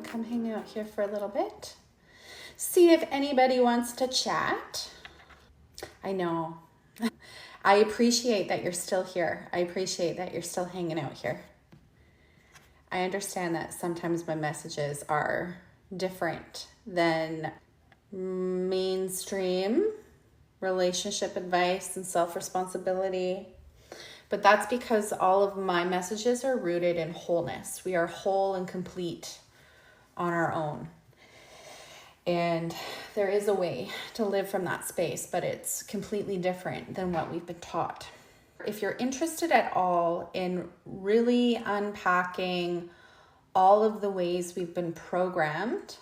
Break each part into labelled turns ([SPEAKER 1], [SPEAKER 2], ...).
[SPEAKER 1] to come hang out here for a little bit. See if anybody wants to chat. I know. I appreciate that you're still here. I appreciate that you're still hanging out here. I understand that sometimes my messages are different than mainstream relationship advice and self-responsibility. But that's because all of my messages are rooted in wholeness. We are whole and complete on our own. And there is a way to live from that space, but it's completely different than what we've been taught. If you're interested at all in really unpacking all of the ways we've been programmed,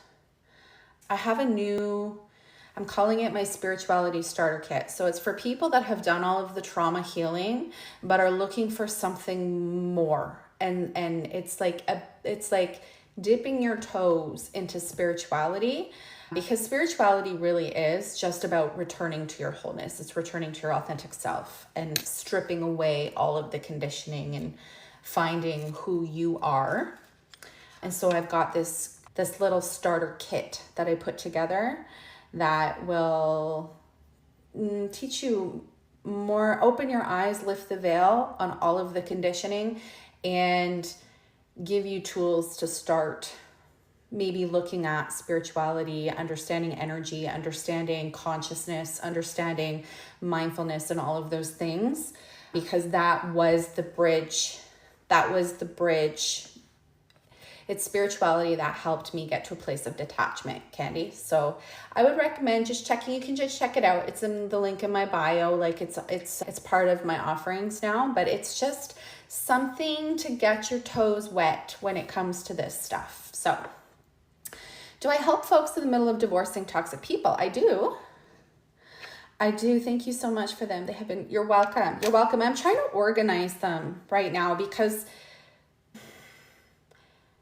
[SPEAKER 1] I have I'm calling it my spirituality starter kit. So it's for people that have done all of the trauma healing, but are looking for something more. And it's like dipping your toes into spirituality, because spirituality really is just about returning to your wholeness. It's returning to your authentic self and stripping away all of the conditioning and finding who you are. And so I've got this little starter kit that I put together that will teach you more, open your eyes, lift the veil on all of the conditioning, and give you tools to start maybe looking at spirituality, understanding energy, understanding consciousness, understanding mindfulness, and all of those things, because that was the bridge. It's spirituality that helped me get to a place of detachment, Candy. So I would recommend just checking. You can just check it out. It's in the link in my bio. Like it's part of my offerings now, but it's just something to get your toes wet when it comes to this stuff. So do I help folks in the middle of divorcing toxic people? I do. Thank you so much for them. You're welcome. You're welcome. I'm trying to organize them right now because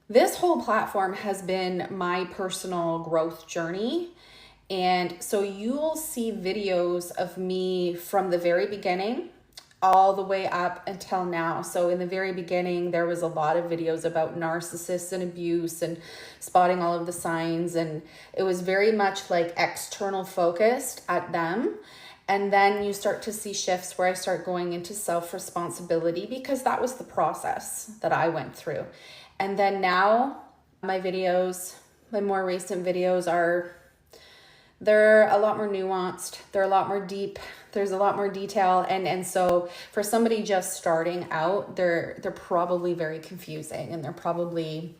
[SPEAKER 1] this whole platform has been my personal growth journey. And so you'll see videos of me from the very beginning all the way up until now. So in the very beginning, there was a lot of videos about narcissists and abuse and spotting all of the signs. And it was very much like external focused at them. And then you start to see shifts where I start going into self-responsibility, because that was the process that I went through. And then now my more recent videos they're a lot more nuanced. They're a lot more deep. There's a lot more detail. And so for somebody just starting out, they're probably very confusing, and they're probably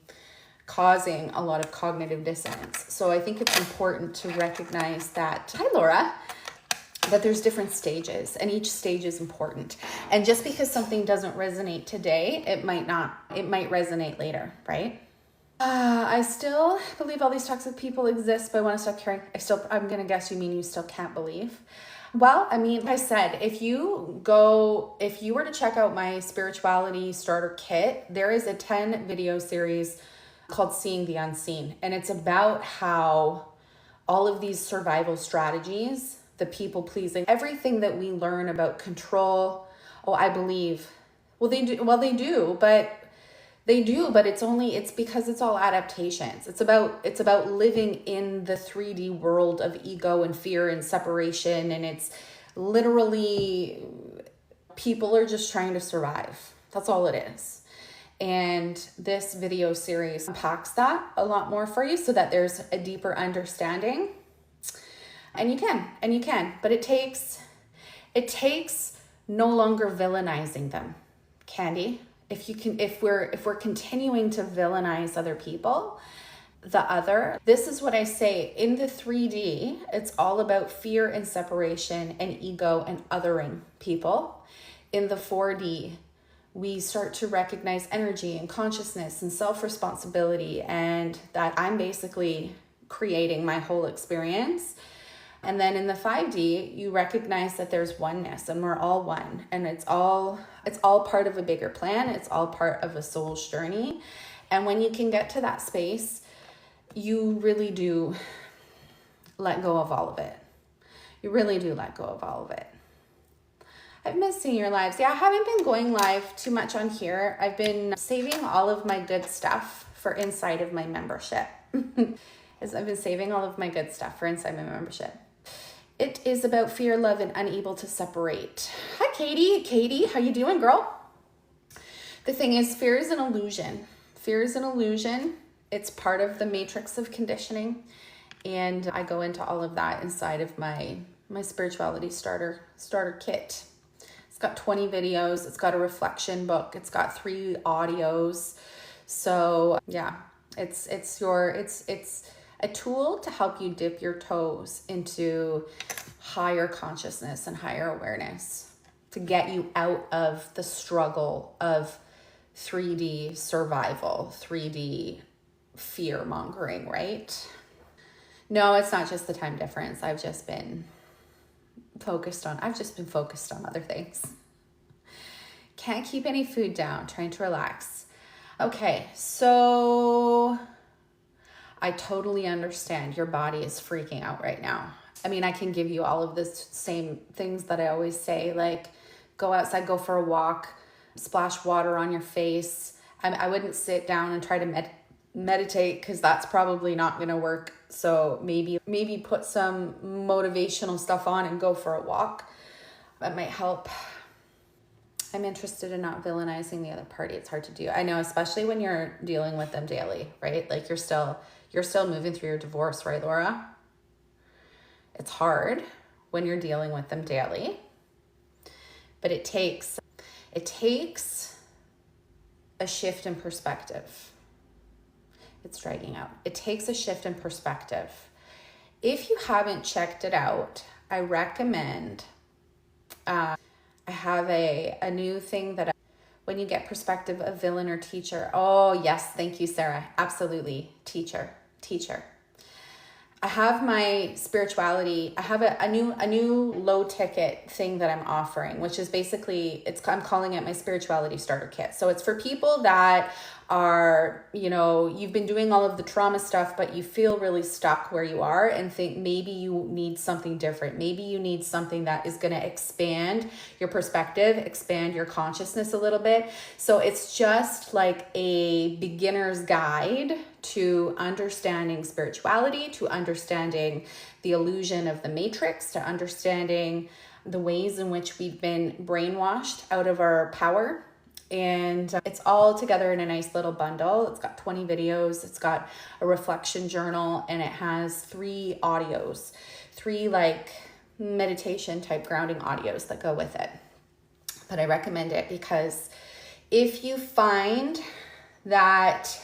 [SPEAKER 1] causing a lot of cognitive dissonance. So I think it's important to recognize that, hi Laura, that there's different stages, and each stage is important. And just because something doesn't resonate today, it might resonate later, right? I still believe all these toxic people exist, but I want to stop caring. I'm going to guess you mean you still can't believe. Well, I mean, like I said, if you were to check out my spirituality starter kit, there is a 10 video series called Seeing the Unseen. And it's about how all of these survival strategies, the people pleasing, everything that we learn about control. I believe. They do, but it's because it's all adaptations. It's about living in the 3D world of ego and fear and separation. And it's literally, people are just trying to survive. That's all it is. And this video series unpacks that a lot more for you so that there's a deeper understanding. And you can, but it takes no longer villainizing them, Candy. If we're continuing to villainize other people, this is what I say, in the 3D, it's all about fear and separation and ego and othering people. In the 4D, we start to recognize energy and consciousness and self-responsibility, and that I'm basically creating my whole experience. And then in the 5D, you recognize that there's oneness, and we're all one, and it's all part of a bigger plan. It's all part of a soul's journey. And when you can get to that space, you really do let go of all of it. You really do let go of all of it. I've missed seeing your lives. Yeah, I haven't been going live too much on here. I've been saving all of my good stuff for inside of my membership. As I've been saving all of my good stuff for inside my membership. It is about fear, love, and unable to separate. Hi, Katie. Katie, how you doing, girl? The thing is, fear is an illusion. Fear is an illusion. It's part of the matrix of conditioning. And I go into all of that inside of my spirituality starter kit. It's got 20 videos. It's got a reflection book. It's got 3 audios. So yeah, it's a tool to help you dip your toes into higher consciousness and higher awareness, to get you out of the struggle of 3D survival, 3D fear mongering, right? No, it's not just the time difference. I've just been focused on other things. Can't keep any food down, trying to relax. Okay, so I totally understand your body is freaking out right now. I mean, I can give you all of the same things that I always say, like go outside, go for a walk, splash water on your face. I wouldn't sit down and try to meditate because that's probably not going to work. So maybe put some motivational stuff on and go for a walk. That might help. I'm interested in not villainizing the other party. It's hard to do. I know, especially when you're dealing with them daily, right? Like you're still moving through your divorce, right, Laura? It's hard when you're dealing with them daily, but it takes a shift in perspective. It's dragging out. It takes a shift in perspective. If you haven't checked it out, I recommend, I have a new thing that when you get perspective of villain or teacher. Oh yes, thank you, Sarah. Absolutely. Teacher. I have my spirituality. I have a new low ticket thing that I'm offering, which is basically, I'm calling it my spirituality starter kit. So it's for people that are, you've been doing all of the trauma stuff, but you feel really stuck where you are and think maybe you need something different. Maybe you need something that is going to expand your perspective, expand your consciousness a little bit. So it's just like a beginner's guide to understanding spirituality, to understanding the illusion of the matrix, to understanding the ways in which we've been brainwashed out of our power. And it's all together in a nice little bundle. It's got 20 videos, it's got a reflection journal, and it has 3 audios, 3 like meditation type grounding audios that go with it. But I recommend it because if you find that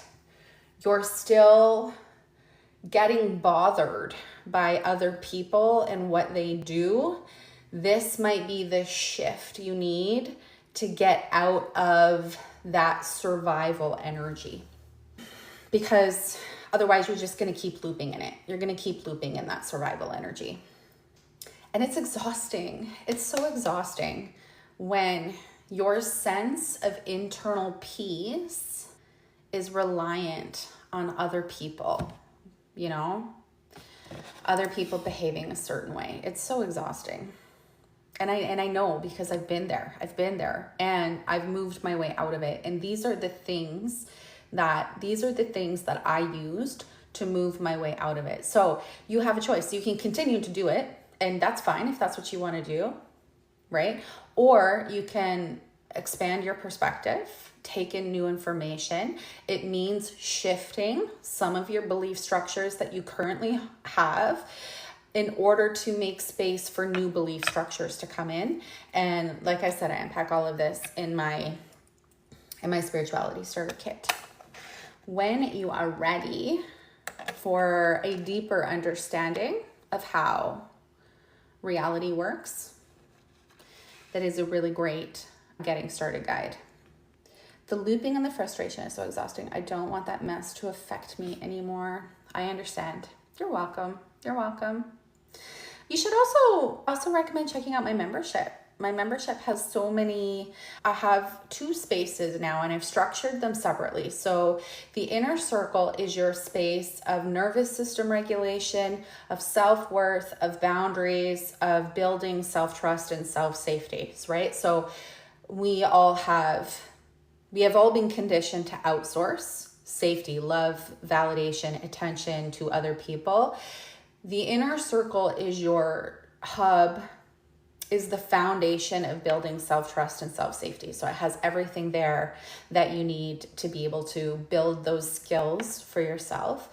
[SPEAKER 1] you're still getting bothered by other people and what they do, this might be the shift you need to get out of that survival energy. Because otherwise you're just going to keep looping in it. You're going to keep looping in that survival energy. And it's exhausting. It's so exhausting when your sense of internal peace is reliant on other people, other people behaving a certain way. It's so exhausting. And I know because I've been there and I've moved my way out of it. And these are the things that I used to move my way out of it. So you have a choice. You can continue to do it, and that's fine if that's what you want to do, right? Or you can expand your perspective, take in new information. It means shifting some of your belief structures that you currently have in order to make space for new belief structures to come in. And like I said, I unpack all of this in my spirituality starter kit. When you are ready for a deeper understanding of how reality works, that is a really great getting started guide. The looping and the frustration is so exhausting. I don't want that mess to affect me anymore. I understand. You're welcome. You should also recommend checking out my membership. My membership has so many, I have 2 spaces now and I've structured them separately. So the inner circle is your space of nervous system regulation, of self-worth, of boundaries, of building self-trust and self-safety, right? So we have all been conditioned to outsource safety, love, validation, attention to other people. The inner circle is your hub, is the foundation of building self-trust and self-safety. So it has everything there that you need to be able to build those skills for yourself.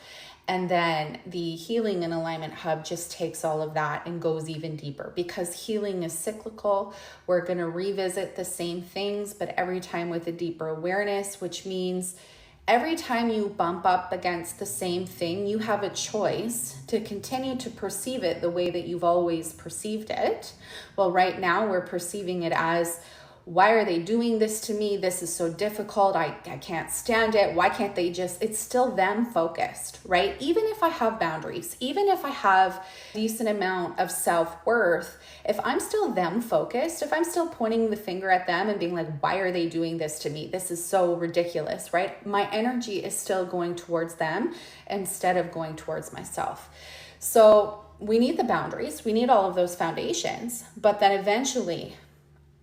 [SPEAKER 1] And then the healing and alignment hub just takes all of that and goes even deeper, because healing is cyclical. We're going to revisit the same things, but every time with a deeper awareness, which means every time you bump up against the same thing, you have a choice to continue to perceive it the way that you've always perceived it. Well, right now we're perceiving it as, why are they doing this to me? This is so difficult. I can't stand it. Why can't they just, it's still them focused, right? Even if I have boundaries, even if I have a decent amount of self-worth, if I'm still them focused, if I'm still pointing the finger at them and being like, why are they doing this to me? This is so ridiculous, right? My energy is still going towards them instead of going towards myself. So we need the boundaries. We need all of those foundations, but then eventually,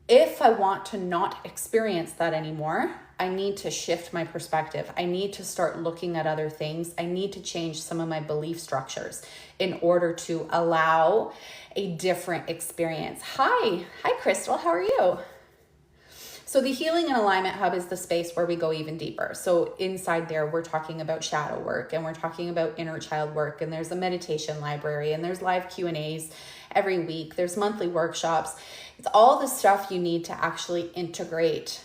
[SPEAKER 1] if I want to not experience that anymore, I need to shift my perspective. I need to start looking at other things. I need to change some of my belief structures in order to allow a different experience. Hi, Crystal, how are you? So the healing and alignment hub is the space where we go even deeper. So inside there, we're talking about shadow work, and we're talking about inner child work, and there's a meditation library, and there's live Q&As every week. There's monthly workshops. It's all the stuff you need to actually integrate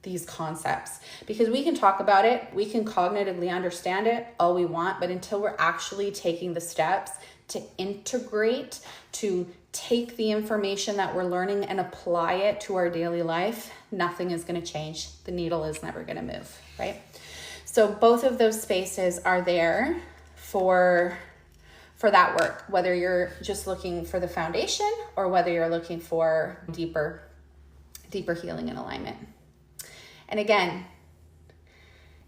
[SPEAKER 1] these concepts, because we can talk about it, we can cognitively understand it all we want, but until we're actually taking the steps to integrate, to take the information that we're learning and apply it to our daily life, nothing is going to change. The needle is never going to move, right? So both of those spaces are there for that work, whether you're just looking for the foundation or whether you're looking for deeper healing and alignment. And again,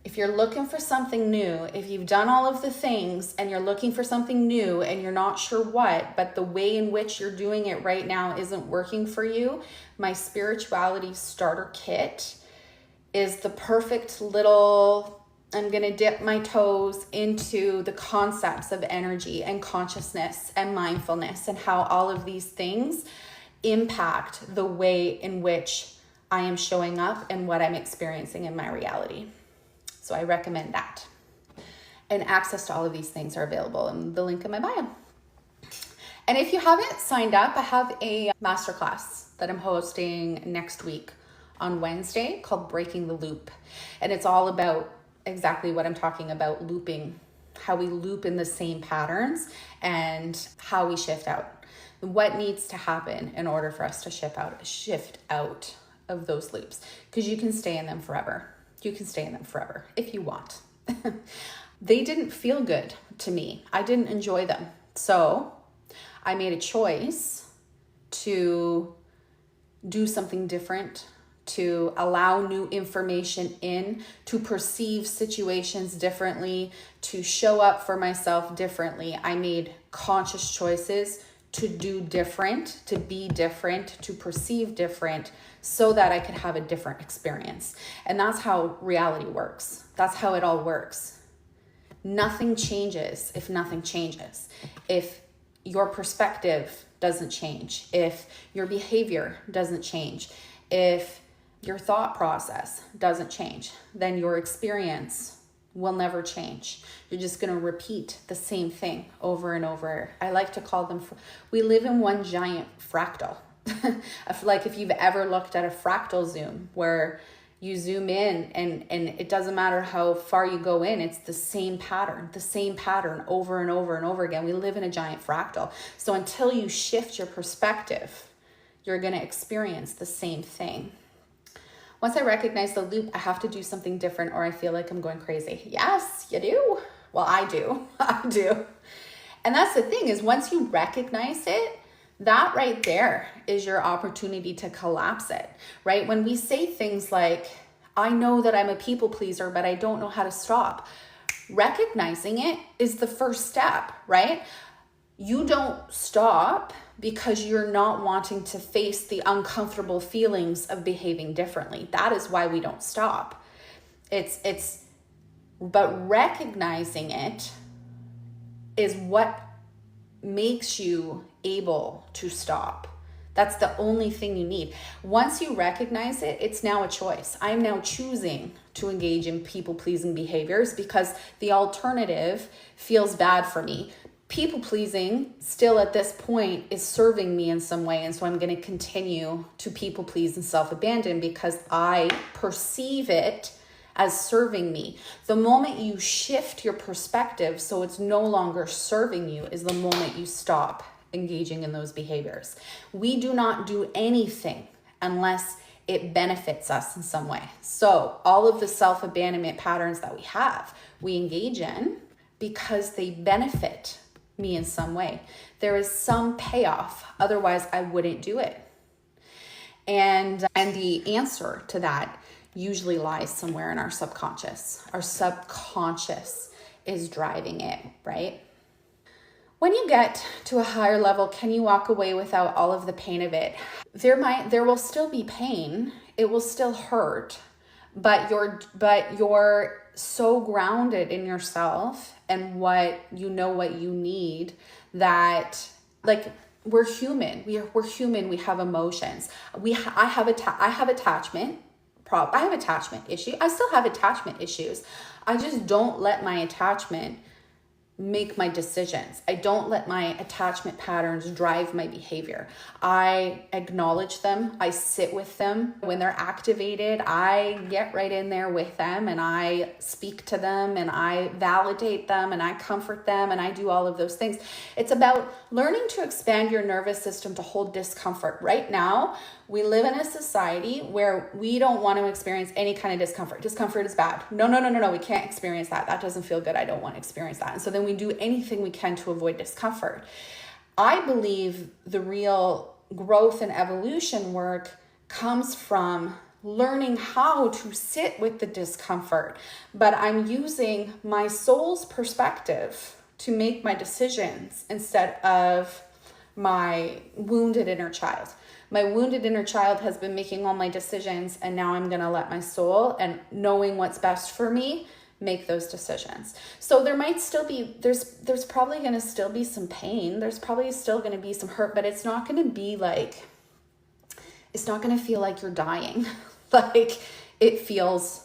[SPEAKER 1] if you're looking for something new, if you've done all of the things and you're looking for something new and you're not sure what, but the way in which you're doing it right now isn't working for you, my spirituality starter kit is the perfect little, I'm going to dip my toes into the concepts of energy and consciousness and mindfulness and how all of these things impact the way in which I am showing up and what I'm experiencing in my reality. So I recommend that. And access to all of these things are available in the link in my bio. And if you haven't signed up, I have a masterclass that I'm hosting next week on Wednesday called Breaking the Loop. And it's all about exactly what I'm talking about, looping, how we loop in the same patterns and how we shift out. What needs to happen in order for us to shift out of those loops, because you can stay in them forever. You can stay in them forever if you want. They didn't feel good to me. I didn't enjoy them. So I made a choice to do something different, to allow new information in, to perceive situations differently, to show up for myself differently. I made conscious choices to do different, to be different, to perceive different, so that I could have a different experience. And that's how reality works. That's how it all works. Nothing changes if nothing changes. If your perspective doesn't change, if your behavior doesn't change, if your thought process doesn't change, then your experience will never change. You're just going to repeat the same thing over and over. I like to call them, we live in one giant fractal. Like if you've ever looked at a fractal zoom where you zoom in and it doesn't matter how far you go in, it's the same pattern over and over and over again. We live in a giant fractal. So until you shift your perspective, you're going to experience the same thing. Once I recognize the loop, I have to do something different or I feel like I'm going crazy. Yes, you do. Well, I do. I do. And that's the thing, is once you recognize it, that right there is your opportunity to collapse it, right? When we say things like, I know that I'm a people pleaser, but I don't know how to stop. Recognizing it is the first step, right? You don't stop because you're not wanting to face the uncomfortable feelings of behaving differently. That is why we don't stop. It's But recognizing it is what makes you able to stop. That's the only thing you need. Once you recognize it, it's now a choice. I'm now choosing to engage in people-pleasing behaviors because the alternative feels bad for me. People-pleasing still at this point is serving me in some way, and so I'm going to continue to people-please and self-abandon because I perceive it as serving me. The moment you shift your perspective so it's no longer serving you is the moment you stop engaging in those behaviors. We do not do anything unless it benefits us in some way. So all of the self-abandonment patterns that we have, we engage in because they benefit me in some way. There is some payoff, otherwise I wouldn't do it. And the answer to that usually lies somewhere in our subconscious. Our subconscious is driving it, right? When you get to a higher level, can you walk away without all of the pain of it? There will still be pain. It will still hurt, but you're so grounded in yourself and what you need that, like, we're human. We're human. We have emotions. I have attachment issue. I still have attachment issues. I just don't let my attachment make my decisions. I don't let my attachment patterns drive my behavior. I acknowledge them. I sit with them. When they're activated, I get right in there with them and I speak to them and I validate them and I comfort them and I do all of those things. It's about learning to expand your nervous system to hold discomfort. Right now, we live in a society where we don't want to experience any kind of discomfort. Discomfort is bad. No. We can't experience that. That doesn't feel good. I don't want to experience that. And so then we do anything we can to avoid discomfort. I believe the real growth and evolution work comes from learning how to sit with the discomfort. But I'm using my soul's perspective to make my decisions instead of my wounded inner child. My wounded inner child has been making all my decisions, and now I'm going to let my soul and knowing what's best for me make those decisions. So there might still be, there's probably going to still be some pain. There's probably still going to be some hurt, but it's not going to be like, it's not going to feel like you're dying. Like it feels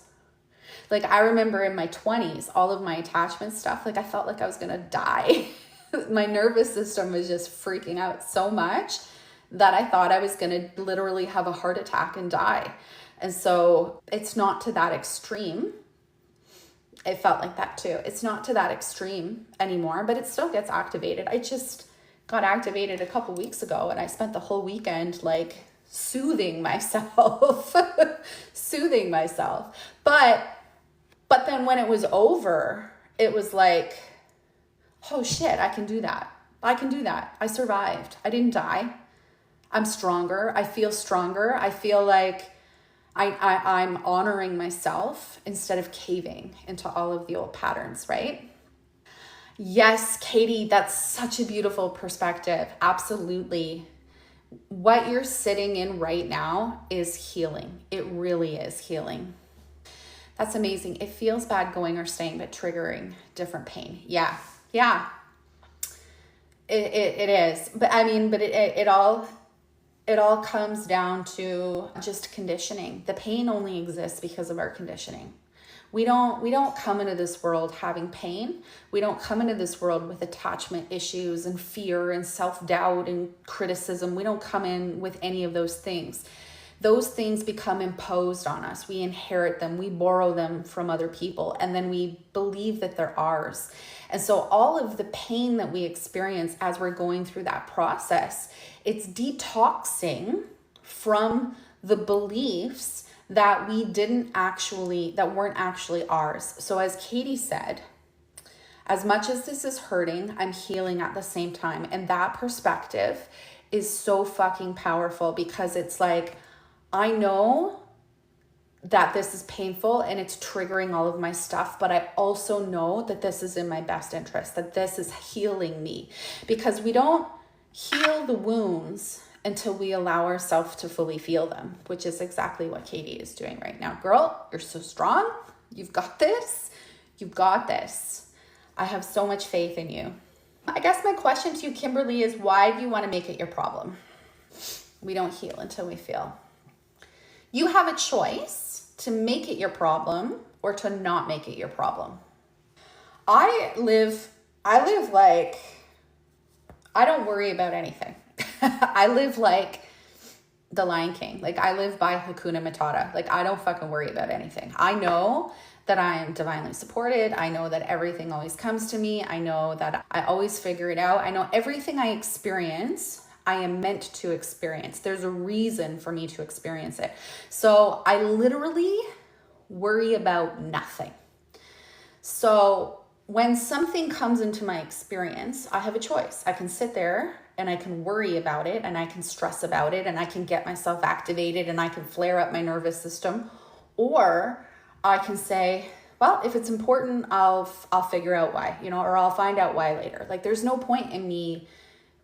[SPEAKER 1] like, I remember in my 20s, all of my attachment stuff, like I felt like I was going to die. My nervous system was just freaking out so much that I thought I was going to literally have a heart attack and die. And so it's not to that extreme. It felt like that too. It's not to that extreme anymore, but it still gets activated. I just got activated a couple weeks ago and I spent the whole weekend like soothing myself, But then when it was over, it was like, oh shit, I can do that. I survived. I didn't die. I'm stronger. I feel stronger. I feel like I'm honoring myself instead of caving into all of the old patterns, right? Yes, Katie, that's such a beautiful perspective. Absolutely. What you're sitting in right now is healing. It really is healing. That's amazing. It feels bad going or staying, but triggering different pain. Yeah. It is. But I mean, it all comes down to just conditioning. The pain only exists because of our conditioning. We don't come into this world having pain. We don't come into this world with attachment issues and fear and self-doubt and criticism. We don't come in with any of those things. Those things become imposed on us. We inherit them. We borrow them from other people, and then we believe that they're ours. And so all of the pain that we experience as we're going through that process, it's detoxing from the beliefs that weren't actually ours. So as Katie said, as much as this is hurting, I'm healing at the same time. And that perspective is so fucking powerful because it's like, I know that this is painful and it's triggering all of my stuff, but I also know that this is in my best interest, that this is healing me, because we don't heal the wounds until we allow ourselves to fully feel them, which is exactly what Katie is doing right now. Girl, you're so strong. You've got this. You've got this. I have so much faith in you. I guess my question to you, Kimberly, is why do you want to make it your problem? We don't heal until we feel. You have a choice to make it your problem or to not make it your problem. I live like, I don't worry about anything. I live like the Lion King. Like, I live by Hakuna Matata. Like, I don't fucking worry about anything. I know that I am divinely supported. I know that everything always comes to me. I know that I always figure it out. I know everything I experience, I am meant to experience. There's a reason for me to experience it. So I literally worry about nothing. So when something comes into my experience, I have a choice. I can sit there and I can worry about it and I can stress about it and I can get myself activated and I can flare up my nervous system. Or I can say, well, if it's important, I'll figure out why, or I'll find out why later. Like, there's no point in me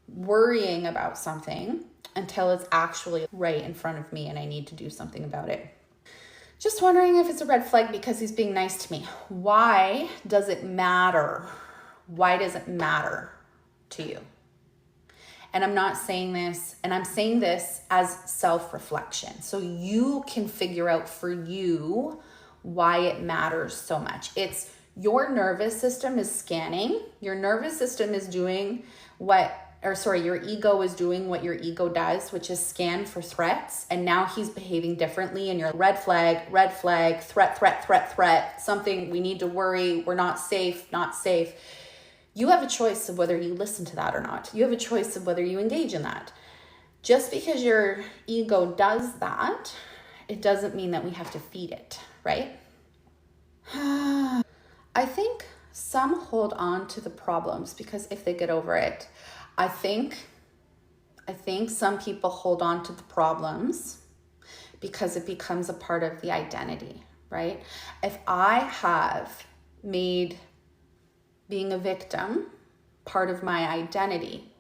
[SPEAKER 1] worrying about something until it's actually right in front of me and I need to do something about it. Just wondering if it's a red flag because he's being nice to me. Why does it matter? Why does it matter to you? And I'm not saying this, and I'm saying this as self-reflection. So you can figure out for you why it matters so much. It's your nervous system is scanning. Your nervous system is doing your ego is doing what your ego does, which is scan for threats. And now he's behaving differently and you're red flag, threat, something we need to worry. We're not safe. You have a choice of whether you listen to that or not. You have a choice of whether you engage in that. Just because your ego does that, it doesn't mean that we have to feed it, right? I think some hold on to the problems because if they get over it, I think some people hold on to the problems because it becomes a part of the identity, right? If I have made being a victim part of my identity,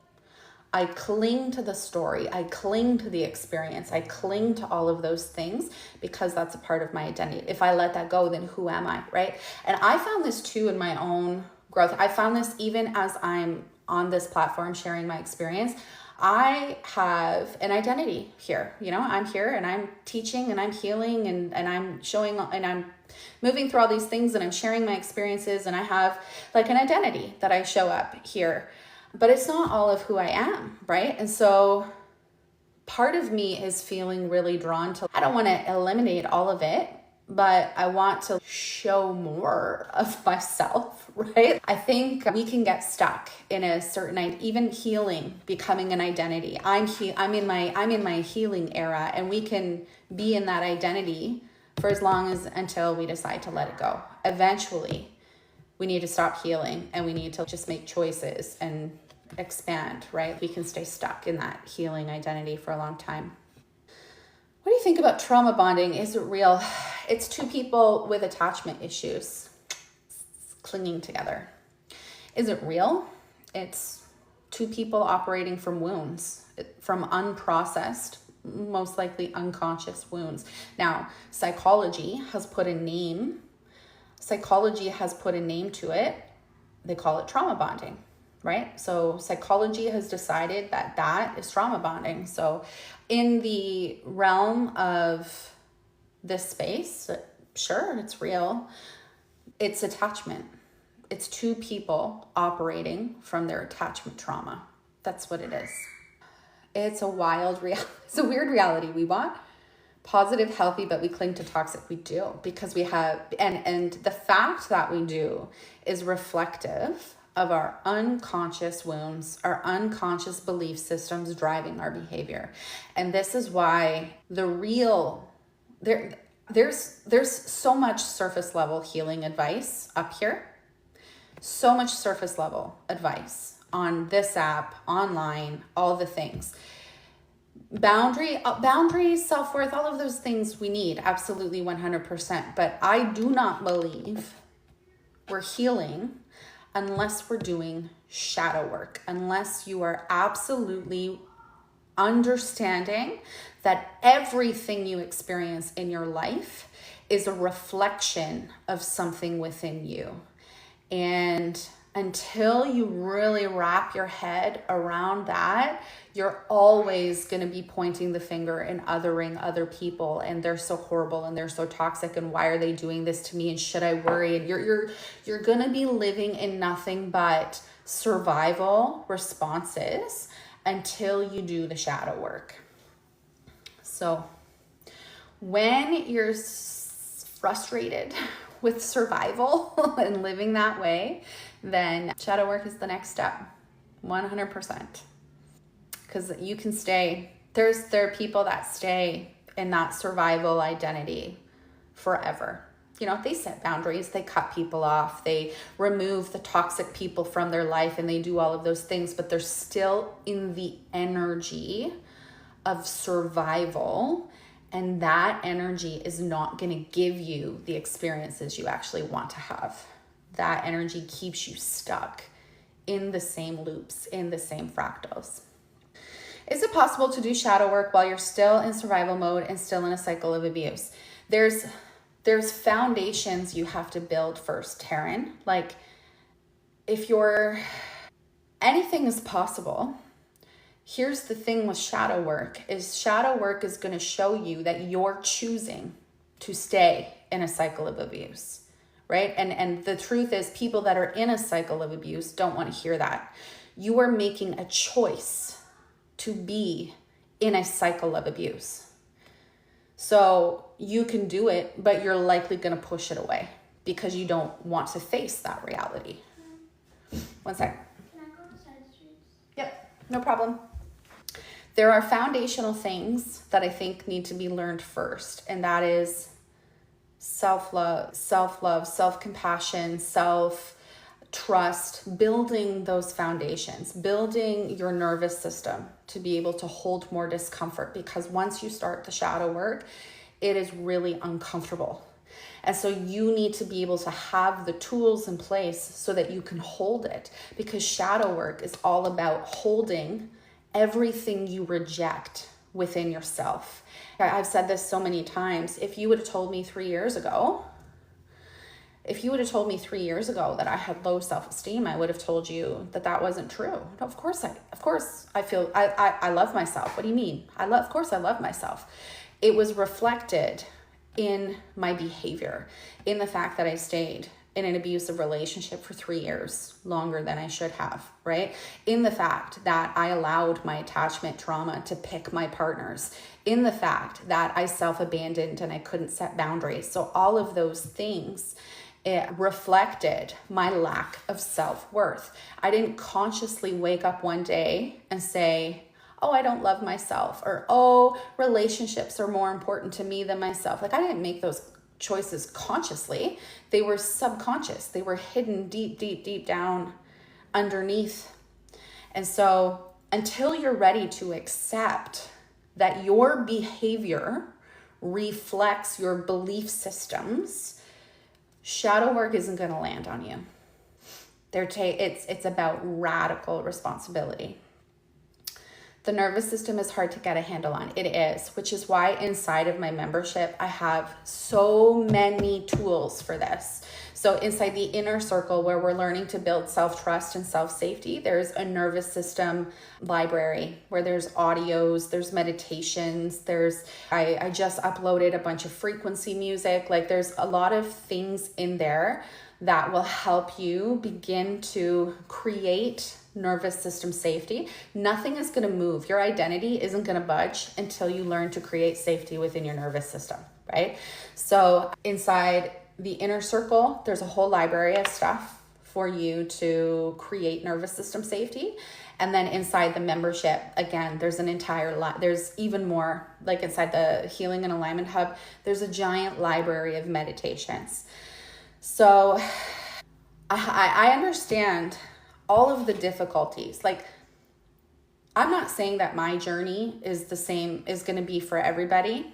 [SPEAKER 1] I cling to the story, I cling to the experience, I cling to all of those things because that's a part of my identity. If I let that go, then who am I, right? And I found this too in my own growth. I found this even as I'm on this platform sharing my experience. I have an identity here. I'm here and I'm teaching and I'm healing and I'm showing and I'm moving through all these things and I'm sharing my experiences and I have like an identity that I show up here. But it's not all of who I am, right? And so part of me is feeling really drawn to, I don't want to eliminate all of it, but I want to show more of myself, right? I think we can get stuck in a certain, even healing, becoming an identity. I'm in my healing era, and we can be in that identity for as long as until we decide to let it go. Eventually, we need to stop healing and we need to just make choices and expand, right? We can stay stuck in that healing identity for a long time. What do you think about trauma bonding? Is it real? It's two people with attachment issues clinging together. Is it real? It's two people operating from wounds, from unprocessed, most likely unconscious wounds. Now, psychology has put a name to it. They call it trauma bonding, right? So psychology has decided that is trauma bonding. So in the realm of this space, sure, it's real. It's attachment. It's two people operating from their attachment trauma. That's what it is. It's a wild reality. It's a weird reality. We want positive, healthy, but we cling to toxic. We do, because we have, and the fact that we do is reflective of our unconscious wounds, our unconscious belief systems driving our behavior. And this is why there's so much surface level healing advice up here, so much surface level advice on this app, online, all the things. Boundaries, self-worth, all of those things we need, absolutely 100%. But I do not believe we're healing unless we're doing shadow work, unless you are absolutely understanding that everything you experience in your life is a reflection of something within you. And until you really wrap your head around that, you're always going to be pointing the finger and othering other people, and they're so horrible and they're so toxic, and why are they doing this to me, and should I worry? And you're going to be living in nothing but survival responses until you do the shadow work. So when you're frustrated with survival and living that way, then shadow work is the next step, 100%. Because you can stay, there are people that stay in that survival identity forever. You know, they set boundaries, they cut people off, they remove the toxic people from their life, and they do all of those things, but they're still in the energy of survival. And that energy is not going to give you the experiences you actually want to have. That energy keeps you stuck in the same loops, in the same fractals. Is it possible to do shadow work while you're still in survival mode and still in a cycle of abuse? There's foundations you have to build first, Taryn. Like, anything is possible. Here's the thing with shadow work is going to show you that you're choosing to stay in a cycle of abuse, right? And the truth is, people that are in a cycle of abuse don't want to hear that. You are making a choice to be in a cycle of abuse. So you can do it, but you're likely going to push it away because you don't want to face that reality. One sec.
[SPEAKER 2] Can I go to side streets?
[SPEAKER 1] Yep, no problem. There are foundational things that I think need to be learned first, and that is self-love, self-compassion, self-trust, building those foundations, building your nervous system to be able to hold more discomfort, because once you start the shadow work, it is really uncomfortable. And so you need to be able to have the tools in place so that you can hold it, because shadow work is all about holding everything you reject within yourself. I've said this so many times. If you would have told me 3 years ago that I had low self-esteem, I would have told you that wasn't true. No, of course I feel I love myself. What do you mean? Of course I love myself. It was reflected in my behavior, in the fact that I stayed in an abusive relationship for 3 years, longer than I should have, right? In the fact that I allowed my attachment trauma to pick my partners, in the fact that I self-abandoned and I couldn't set boundaries. So all of those things, it reflected my lack of self-worth. I didn't consciously wake up one day and say, oh, I don't love myself, or, oh, relationships are more important to me than myself. Like, I didn't make those choices consciously. They were subconscious. They were hidden deep down underneath. And so until you're ready to accept that your behavior reflects your belief systems, shadow work isn't going to land on you. It's about radical responsibility. The nervous system is hard to get a handle on. It is, which is why inside of my membership, I have so many tools for this. So inside the inner circle, where we're learning to build self-trust and self-safety, there's a nervous system library where there's audios, there's meditations, I just uploaded a bunch of frequency music. Like, there's a lot of things in there that will help you begin to create nervous system safety. Nothing is going to move. Your identity isn't going to budge until you learn to create safety within your nervous system, right? So inside the inner circle, there's a whole library of stuff for you to create nervous system safety. And then inside the membership, again, there's an entire there's even more. Like inside the Healing and Alignment Hub, there's a giant library of meditations. So I understand all of the difficulties. Like, I'm not saying that my journey is going to be for everybody.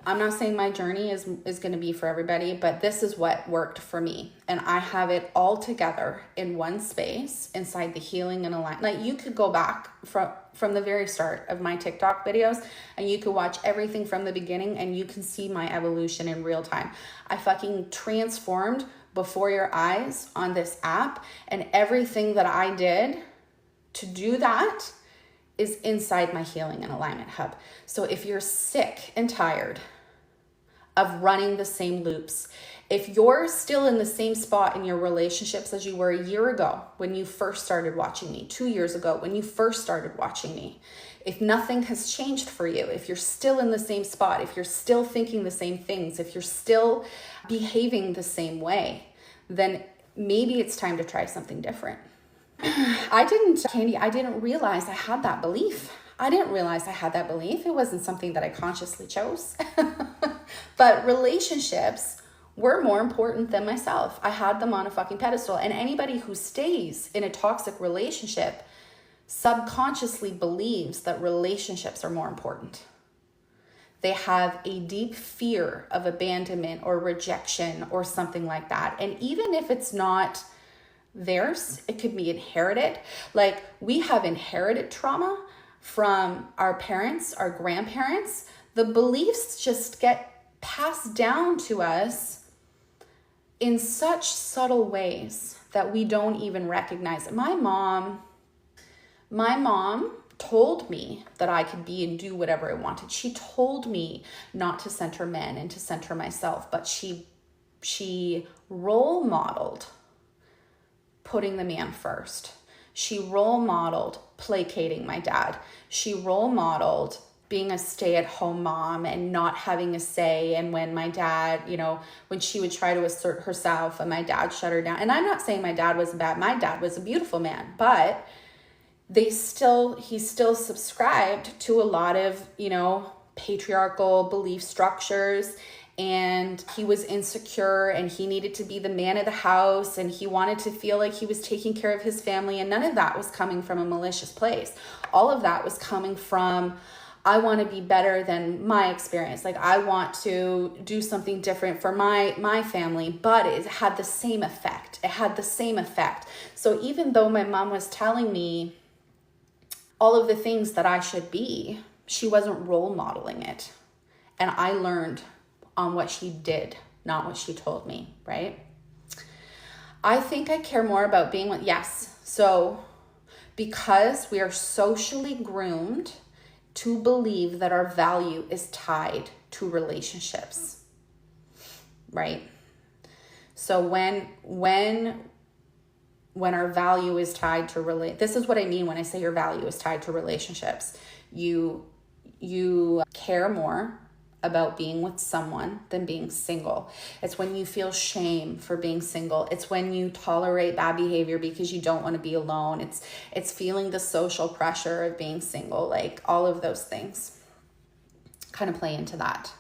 [SPEAKER 1] I'm not saying my journey is going to be for everybody, but this is what worked for me. And I have it all together in one space inside the healing and alignment. Like, you could go back from the very start of my TikTok videos and you could watch everything from the beginning and you can see my evolution in real time. I fucking transformed before your eyes on this app, and everything that I did to do that is inside my healing and alignment hub. So if you're sick and tired of running the same loops, if you're still in the same spot in your relationships as you were a year ago when you first started watching me, 2 years ago when you first started watching me, if nothing has changed for you, if you're still in the same spot, if you're still thinking the same things, if you're still behaving the same way, then maybe it's time to try something different. I didn't realize I had that belief. It wasn't something that I consciously chose. But relationships were more important than myself. I had them on a fucking pedestal. And anybody who stays in a toxic relationship subconsciously believes that relationships are more important. They have a deep fear of abandonment or rejection or something like that. And even if it's not theirs, it could be inherited. Like, we have inherited trauma from our parents, our grandparents. The beliefs just get passed down to us in such subtle ways that we don't even recognize it. My mom told me that I could be and do whatever I wanted. She told me not to center men and to center myself, but she role modeled putting the man first. She role modeled placating my dad. She role modeled being a stay-at-home mom and not having a say. And when my dad, when she would try to assert herself and my dad shut her down. And I'm not saying my dad was bad. My dad was a beautiful man, but he still subscribed to a lot of, patriarchal belief structures, and he was insecure and he needed to be the man of the house and he wanted to feel like he was taking care of his family. And none of that was coming from a malicious place. All of that was coming from, I want to be better than my experience. Like, I want to do something different for my family, but it had the same effect. So even though my mom was telling me all of the things that I should be, she wasn't role modeling it. And I learned on what she did, not what she told me, right? I think I care more about being with, yes. So because we are socially groomed to believe that our value is tied to relationships, right? So when our value is tied to this is what I mean when I say your value is tied to relationships. You care more about being with someone than being single. It's when you feel shame for being single. It's when you tolerate bad behavior because you don't want to be alone. It's feeling the social pressure of being single. Like, all of those things kind of play into that.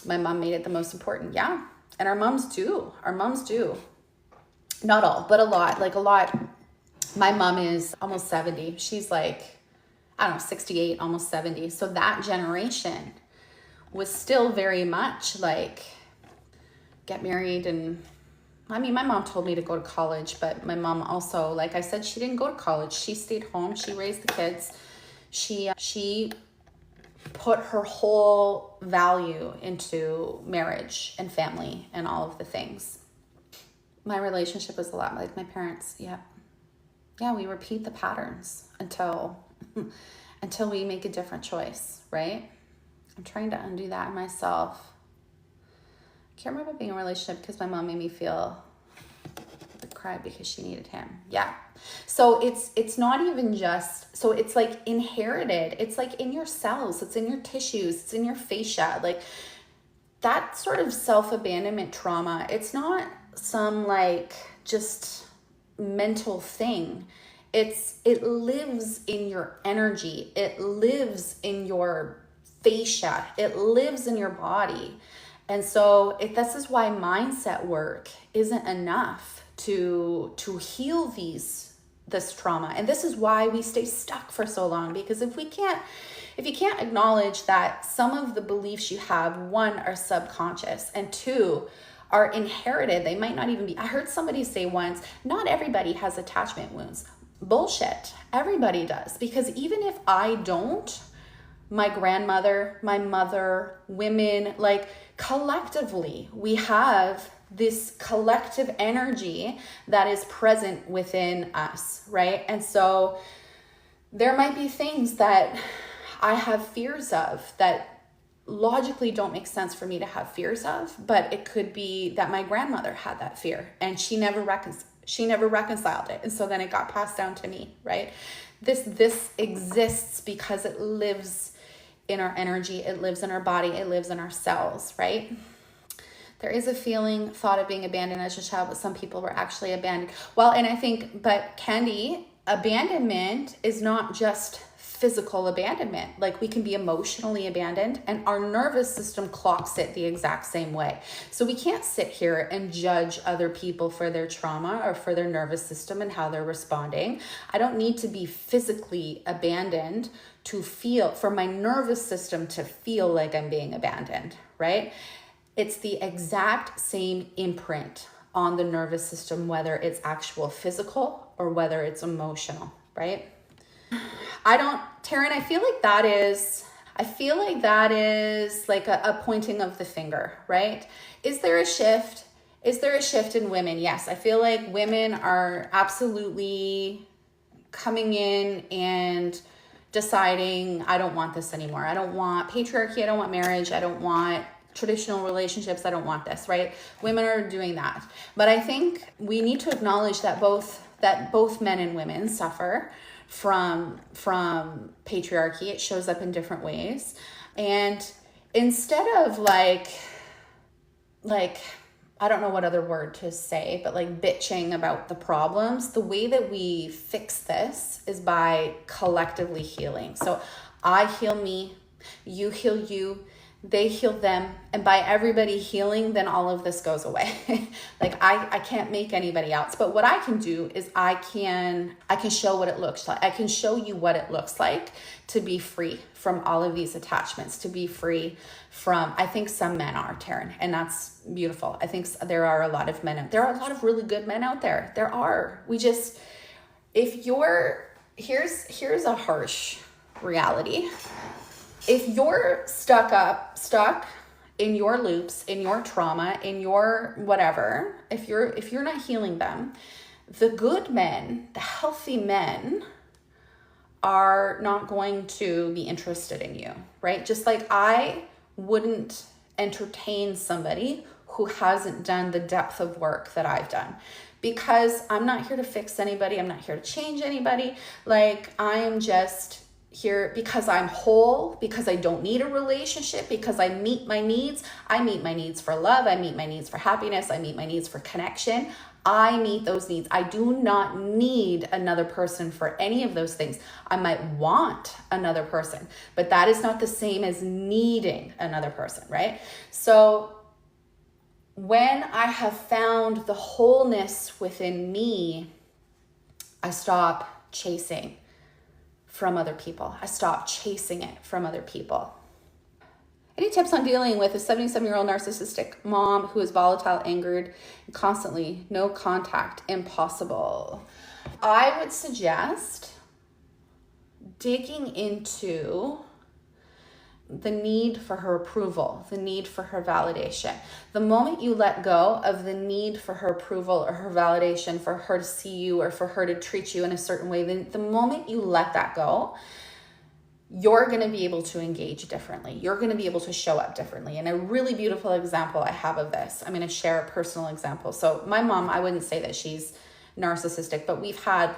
[SPEAKER 1] My mom made it the most important. Yeah. And our moms do. Not all, but a lot. My mom is almost 70. She's like, 68, almost 70. So that generation was still very much like, get married. And my mom told me to go to college, but my mom also, like I said, she didn't go to college. She stayed home. She raised the kids. She put her whole value into marriage and family and all of the things. My relationship was a lot like my parents. Yeah, we repeat the patterns until we make a different choice, right? I'm trying to undo that in myself. I can't remember being in a relationship because my mom made me feel cry because she needed him. Yeah. So it's not even just, so it's like inherited. It's like in your cells, it's in your tissues, it's in your fascia. Like, that sort of self-abandonment trauma, it's not some like just mental thing. It lives in your energy. It lives in your fascia. It lives in your body. And so this is why mindset work isn't enough to heal this trauma. And this is why we stay stuck for so long, because if we if you can't acknowledge that some of the beliefs you have, one, are subconscious, and two, are inherited, they might not even be. I heard somebody say once, not everybody has attachment wounds. Bullshit. Everybody does. Because even if I don't, my grandmother, my mother, women, like collectively, we have this collective energy that is present within us, right? And so there might be things that I have fears of that logically don't make sense for me to have fears of, but it could be that my grandmother had that fear and she never reconciled it. And so then it got passed down to me, right? This exists because it lives in our energy, it lives in our body, it lives in our cells, right? There is a thought of being abandoned as a child, but some people were actually abandoned. Well, and I think, but Candy, abandonment is not just physical abandonment. Like we can be emotionally abandoned and our nervous system clocks it the exact same way. So we can't sit here and judge other people for their trauma or for their nervous system and how they're responding. I don't need to be physically abandoned for my nervous system to feel like I'm being abandoned, right? It's the exact same imprint on the nervous system, whether it's actual physical or whether it's emotional, right? Taryn, I feel like that is like a pointing of the finger, right? Is there a shift? Is there a shift in women? Yes, I feel like women are absolutely coming in and deciding, I don't want this anymore. I don't want patriarchy. I don't want marriage. I don't want traditional relationships. I don't want this, right? Women are doing that. But I think we need to acknowledge that both men and women suffer from patriarchy. It shows up in different ways. And instead of like I don't know what other word to say, but like bitching about the problems, the way that we fix this is by collectively healing. So I heal me, you heal you, they heal them, and by everybody healing, then all of this goes away. Like I can't make anybody else, but what I can do is I can show what it looks like. I can show you what it looks like to be free from all of these attachments, to be free from, I think some men are, Taryn, and that's beautiful. I think there are a lot of men, there are a lot of really good men out there. There are. Here's a harsh reality. If you're stuck in your loops, in your trauma, in your whatever, if you're not healing them, the good men, the healthy men are not going to be interested in you, right? Just like I wouldn't entertain somebody who hasn't done the depth of work that I've done, because I'm not here to fix anybody. I'm not here to change anybody. Like I am just here because I'm whole, because I don't need a relationship, because I meet my needs. I meet my needs for love. I meet my needs for happiness. I meet my needs for connection. I meet those needs. I do not need another person for any of those things. I might want another person, but that is not the same as needing another person, right? So when I have found the wholeness within me, I stop chasing from other people. I stop chasing it from other people. Any tips on dealing with a 77-year-old narcissistic mom who is volatile, angered, and constantly no contact, impossible? I would suggest digging into the need for her approval, the need for her validation. The moment you let go of the need for her approval or her validation, for her to see you or for her to treat you in a certain way, then the moment you let that go, you're going to be able to engage differently. You're going to be able to show up differently. And a really beautiful example I have of this, I'm going to share a personal example. So my mom, I wouldn't say that she's narcissistic, but we've had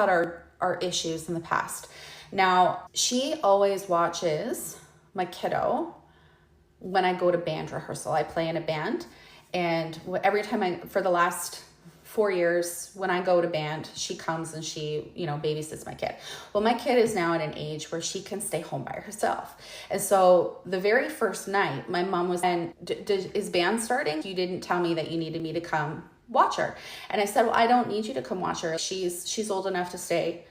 [SPEAKER 1] our issues in the past. Now, she always watches my kiddo when I go to band rehearsal. I play in a band, and every time for the last 4 years, when I go to band, she comes and she, babysits my kid. Well, my kid is now at an age where she can stay home by herself. And so the very first night, my mom was, is band starting? You didn't tell me that you needed me to come watch her. And I said, well, I don't need you to come watch her. She's old enough to stay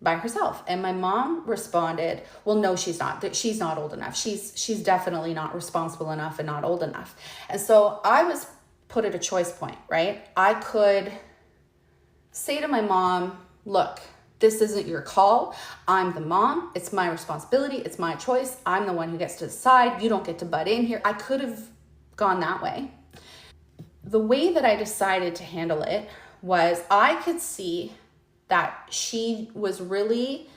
[SPEAKER 1] by herself. And my mom responded, well, no, she's not. She's not old enough. She's definitely not responsible enough and not old enough. And so I was put at a choice point, right? I could say to my mom, look, this isn't your call. I'm the mom. It's my responsibility. It's my choice. I'm the one who gets to decide. You don't get to butt in here. I could have gone that way. The way that I decided to handle it was I could see that she was really,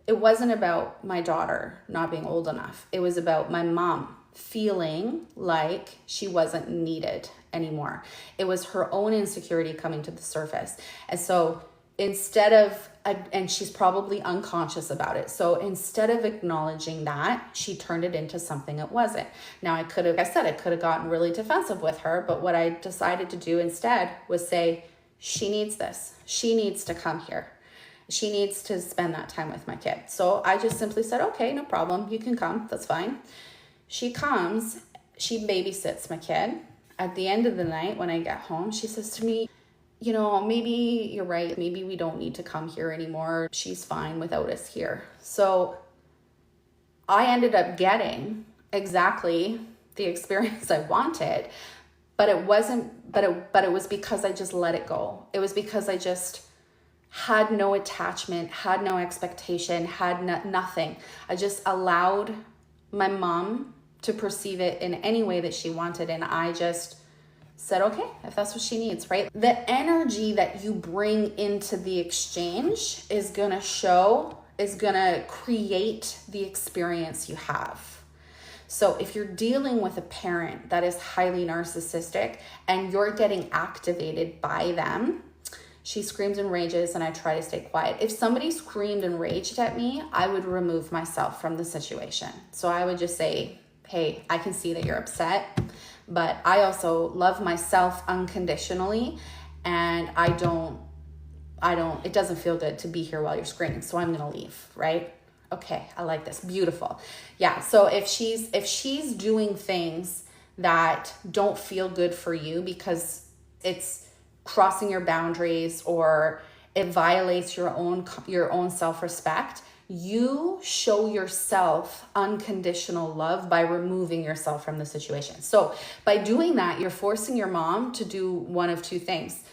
[SPEAKER 1] it wasn't about my daughter not being old enough. It was about my mom feeling like she wasn't needed anymore. It was her own insecurity coming to the surface. And so instead of, and she's probably unconscious about it. So instead of acknowledging that, she turned it into something it wasn't. Now I could have gotten really defensive with her, but what I decided to do instead was say, she needs this. She needs to come here. She needs to spend that time with my kid. So I just simply said, okay, no problem. You can come. That's fine. She comes, she babysits my kid. At the end of the night, when I get home, she says to me, you know, maybe you're right. Maybe we don't need to come here anymore. She's fine without us here. So I ended up getting exactly the experience I wanted, but it wasn't, but it was because I just let it go. It was because I just had no attachment, had no expectation, had nothing. I just allowed my mom to perceive it in any way that she wanted. And I just said, okay, if that's what she needs, right? The energy that you bring into the exchange is going to create the experience you have. So if you're dealing with a parent that is highly narcissistic and you're getting activated by them, she screams and rages and I try to stay quiet. If somebody screamed and raged at me, I would remove myself from the situation. So I would just say, hey, I can see that you're upset, but I also love myself unconditionally and it doesn't feel good to be here while you're screaming. So I'm going to leave, right? Okay, I like this. Beautiful. Yeah. So if she's doing things that don't feel good for you because it's crossing your boundaries or it violates your own self-respect, you show yourself unconditional love by removing yourself from the situation. So by doing that, you're forcing your mom to do one of two things.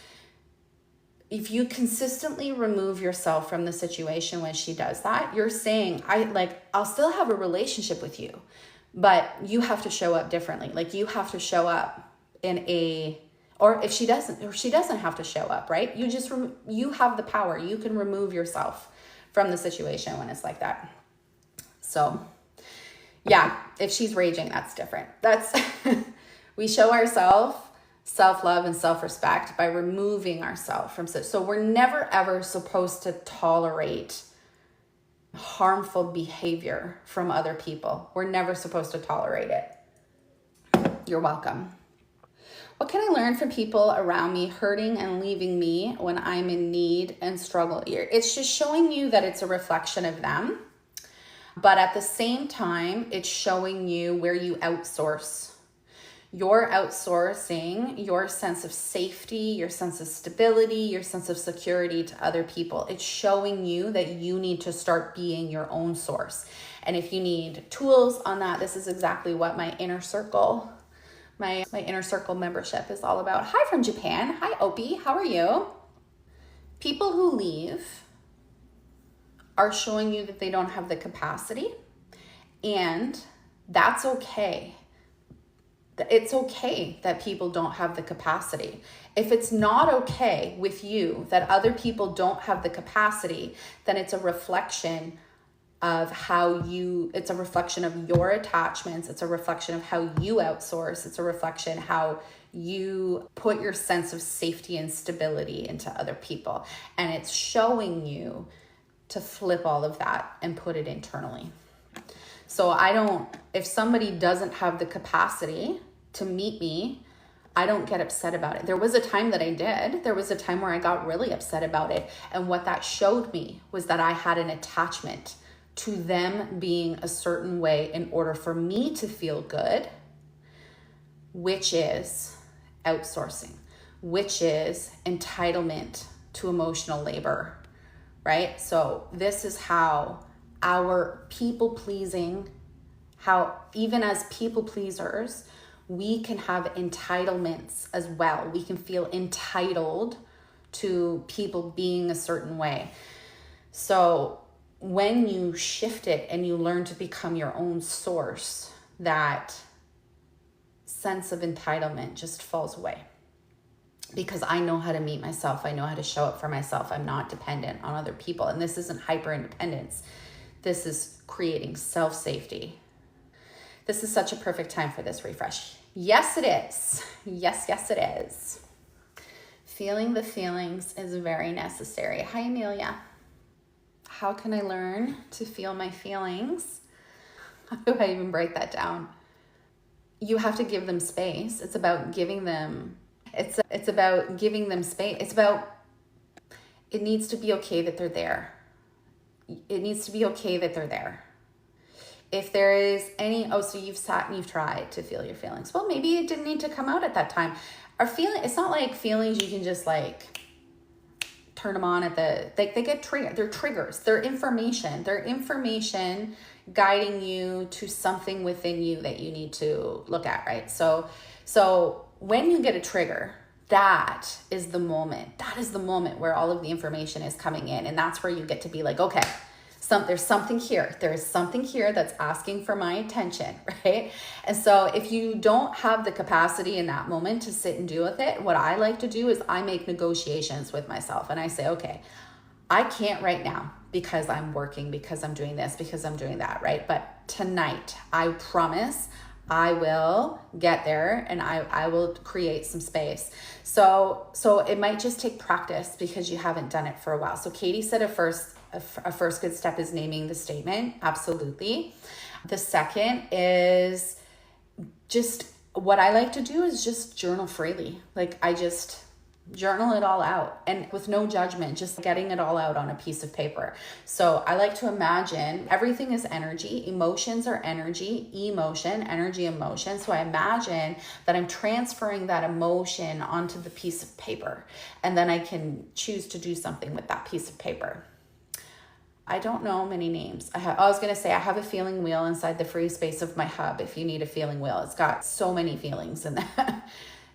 [SPEAKER 1] If you consistently remove yourself from the situation when she does that, you're saying, I'll still have a relationship with you, but you have to show up differently. Like you have to show up or she doesn't have to show up, right? You have the power. You can remove yourself from the situation when it's like that. So yeah, if she's raging, that's different. We show ourselves self-love and self-respect by removing ourselves from so we're never ever supposed to tolerate harmful behavior from other people. We're never supposed to tolerate it. You're welcome. What can I learn from people around me hurting and leaving me when I'm in need and struggle? It's just showing you that it's a reflection of them, but at the same time, it's showing you where you outsource. You're outsourcing your sense of safety, your sense of stability, your sense of security to other people. It's showing you that you need to start being your own source. And if you need tools on that, this is exactly what my inner circle membership is all about. Hi from Japan. Hi, Opie. How are you? People who leave are showing you that they don't have the capacity, and that's okay. It's okay that people don't have the capacity. If it's not okay with you that other people don't have the capacity, then it's a reflection of it's a reflection of your attachments. It's a reflection of how you outsource. It's a reflection how you put your sense of safety and stability into other people. And it's showing you to flip all of that and put it internally. So if somebody doesn't have the capacity to meet me, I don't get upset about it. There was a time that I did. There was a time where I got really upset about it. And what that showed me was that I had an attachment to them being a certain way in order for me to feel good, which is outsourcing, which is entitlement to emotional labor, right? So this is how our people pleasing, how even as people pleasers, we can have entitlements as well. We can feel entitled to people being a certain way. So when you shift it and you learn to become your own source, that sense of entitlement just falls away. Because I know how to meet myself. I know how to show up for myself. I'm not dependent on other people. And this isn't hyper independence. This is creating self-safety. This is such a perfect time for this refresh. Yes, it is. Yes, it is. Feeling the feelings is very necessary. Hi, Amelia. How can I learn to feel my feelings? How do I even break that down? You have to give them space. It's about giving them, it's about giving them space. It's about, it needs to be okay that they're there. It needs to be okay that they're there. If there is any, so you've sat and you've tried to feel your feelings. Well, maybe it didn't need to come out at that time. It's not like feelings you can just like turn them on at they get triggered. They're triggers. They're information. They're information guiding you to something within you that you need to look at, right? So when you get a trigger, that is the moment. That is the moment where all of the information is coming in. And that's where you get to be like, okay, there's something here. There's something here that's asking for my attention, right? And so if you don't have the capacity in that moment to sit and deal with it, what I like to do is I make negotiations with myself and I say, okay, I can't right now because I'm working, because I'm doing this, because I'm doing that, right? But tonight, I promise I will get there and I will create some space. So it might just take practice because you haven't done it for a while. So Katie said a first good step is naming the statement. Absolutely. The second is just what I like to do is just journal freely. Like I just journal it all out and with no judgment, just getting it all out on a piece of paper. So I like to imagine everything is energy. Emotions are energy, energy, emotion. So I imagine that I'm transferring that emotion onto the piece of paper and then I can choose to do something with that piece of paper. I don't know many names. I have a feeling wheel inside the free space of my hub. If you need a feeling wheel, it's got so many feelings in there.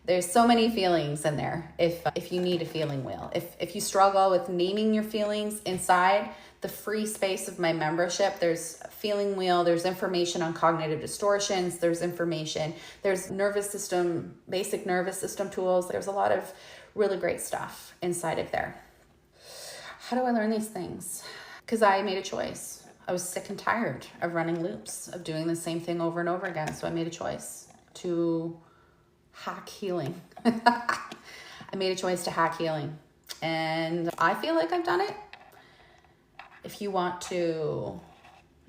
[SPEAKER 1] There's so many feelings in there. If you need a feeling wheel, if you struggle with naming your feelings inside the free space of my membership, there's a feeling wheel. There's information on cognitive distortions. There's information. There's basic nervous system tools. There's a lot of really great stuff inside of there. How do I learn these things? Because I made a choice. I was sick and tired of running loops, of doing the same thing over and over again. So I made a choice to hack healing. I made a choice to hack healing. And I feel like I've done it. If you want to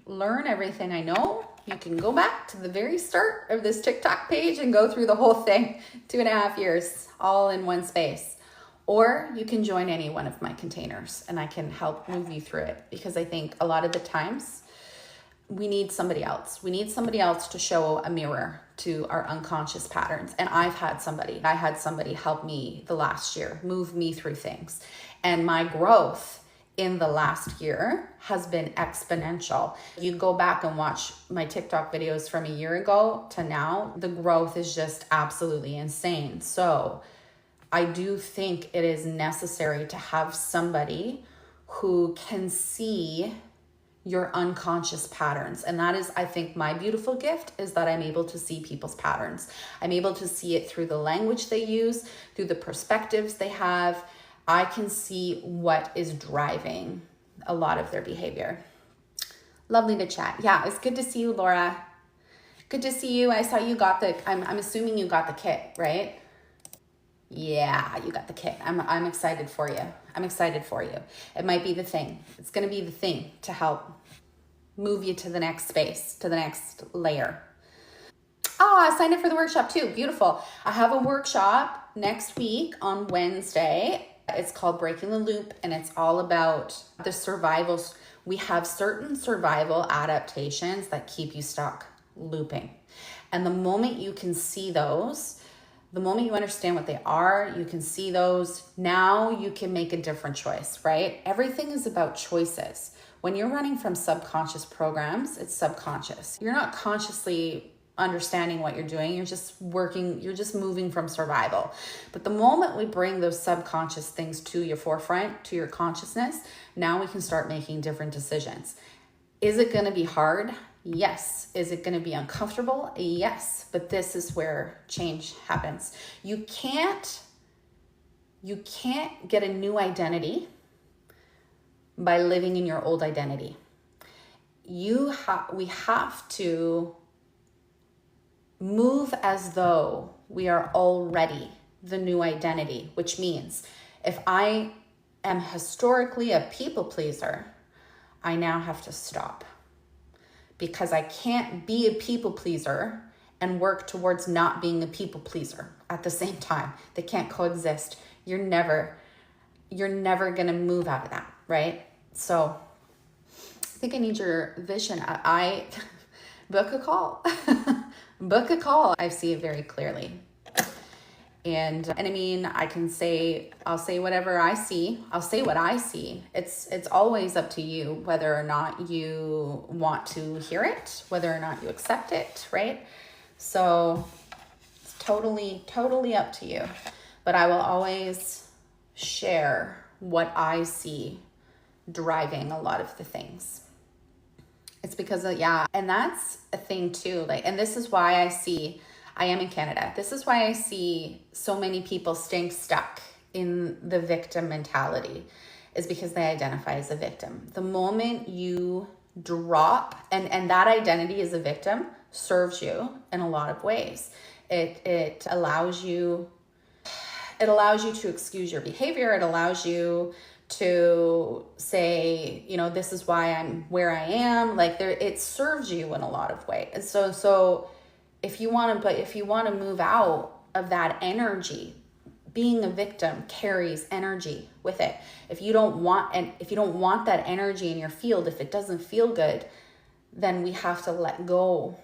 [SPEAKER 1] learn everything I know, you can go back to the very start of this TikTok page and go through the whole thing, 2.5 years, all in one space. Or you can join any one of my containers and I can help move you through it, because I think a lot of the times we need somebody else. We need somebody else to show a mirror to our unconscious patterns. And I had somebody help me the last year, move me through things. And my growth in the last year has been exponential. You go back and watch my TikTok videos from a year ago to now, the growth is just absolutely insane. So I do think it is necessary to have somebody who can see your unconscious patterns. And that is, I think, my beautiful gift is that I'm able to see people's patterns. I'm able to see it through the language they use, through the perspectives they have. I can see what is driving a lot of their behavior. Lovely to chat. Yeah, it's good to see you, Laura. Good to see you. I saw you got I'm assuming you got the kit, right? Yeah, you got the kit. I'm excited for you. I'm excited for you. It might be the thing. It's going to be the thing to help move you to the next space, to the next layer. Oh, I signed up for the workshop too. Beautiful. I have a workshop next week on Wednesday. It's called Breaking the Loop, and it's all about the survivals. We have certain survival adaptations that keep you stuck looping. And the moment you can see those, The moment you understand what they are, you can see those. Now you can make a different choice, right? Everything is about choices. When you're running from subconscious programs, it's subconscious. You're not consciously understanding what you're doing. You're just moving from survival. But the moment we bring those subconscious things to your forefront, to your consciousness, now we can start making different decisions. Is it going to be hard? Yes. Is it going to be uncomfortable? Yes. But this is where change happens. You can't get a new identity by living in your old identity. We have to move as though we are already the new identity, which means if I am historically a people pleaser, I now have to stop, because I can't be a people pleaser and work towards not being a people pleaser at the same time. They can't coexist. You're never going to move out of that, right? So I think I need your vision. I book a call. Book a call. I see it very clearly. And I mean, I'll say whatever I see. I'll say what I see. It's always up to you whether or not you want to hear it, whether or not you accept it, right? So it's totally up to you. But I will always share what I see driving a lot of the things. It's because of, and that's a thing too. And this is why I am in Canada. This is why I see so many people staying stuck in the victim mentality, is because they identify as a victim. The moment you drop, and that identity as a victim serves you in a lot of ways. It allows you to excuse your behavior. It allows you to say, this is why I'm where I am. It serves you in a lot of ways. And so if you want to move out of that energy, being a victim carries energy with it. If you don't want that energy in your field, if it doesn't feel good, then we have to let go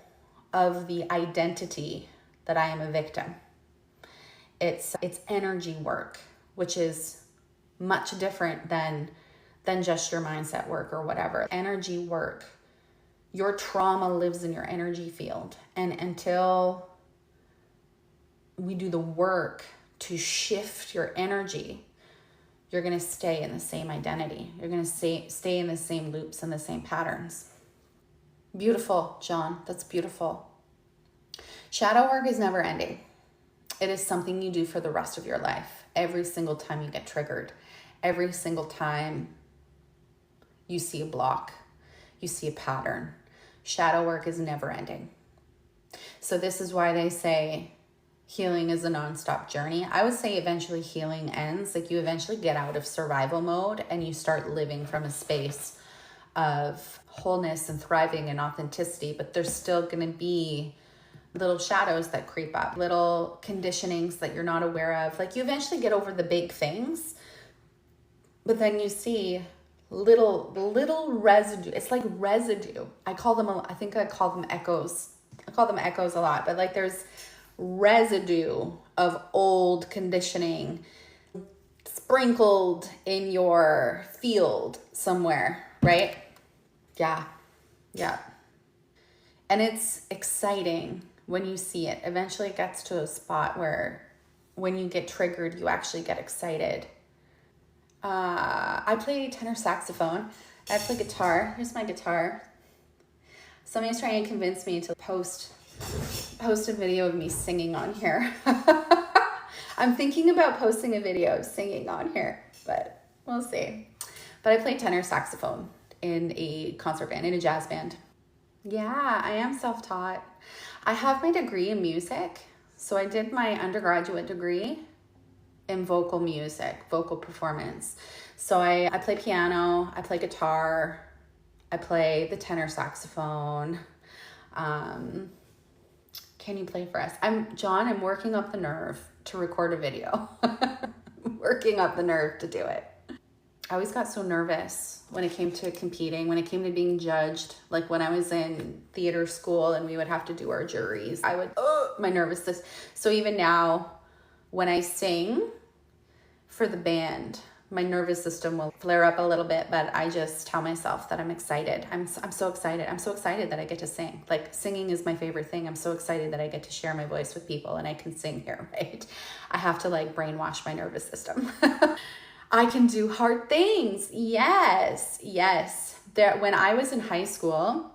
[SPEAKER 1] of the identity that I am a victim. It's energy work, which is much different than just your mindset work or whatever. Energy work. Your trauma lives in your energy field. And until we do the work to shift your energy, you're going to stay in the same identity. You're going to stay in the same loops and the same patterns. Beautiful, John. That's beautiful. Shadow work is never ending. It is something you do for the rest of your life. Every single time you get triggered. Every single time you see a block. You see a pattern. Shadow work is never ending. So this is why they say healing is a nonstop journey. I would say eventually healing ends. You eventually get out of survival mode and you start living from a space of wholeness and thriving and authenticity. But there's still going to be little shadows that creep up, little conditionings that you're not aware of. You eventually get over the big things, but then you see little residue. It's like residue. I call them echoes. I call them echoes a lot, but there's residue of old conditioning sprinkled in your field somewhere, right? Yeah. And it's exciting when you see it. Eventually it gets to a spot where when you get triggered, you actually get excited. I play tenor saxophone. I play guitar. Here's my guitar. Somebody's trying to convince me to post a video of me singing on here. I'm thinking about posting a video of singing on here, but we'll see. But I play tenor saxophone in a concert band, in a jazz band. Yeah, I am self-taught. I have my degree in music. So I did my undergraduate degree in vocal music, vocal performance. So I play piano, I play guitar, I play the tenor saxophone. Can you play for us? I'm working up the nerve to record a video. Working up the nerve to do it. I always got so nervous when it came to competing, when it came to being judged. When I was in theater school and we would have to do our juries, my nervousness. So even now, when I sing for the band, my nervous system will flare up a little bit, but I just tell myself that I'm excited. I'm so excited. I'm so excited that I get to sing. Like, singing is my favorite thing. I'm so excited that I get to share my voice with people and I can sing here, right? I have to like brainwash my nervous system. I can do hard things. Yes. When I was in high school,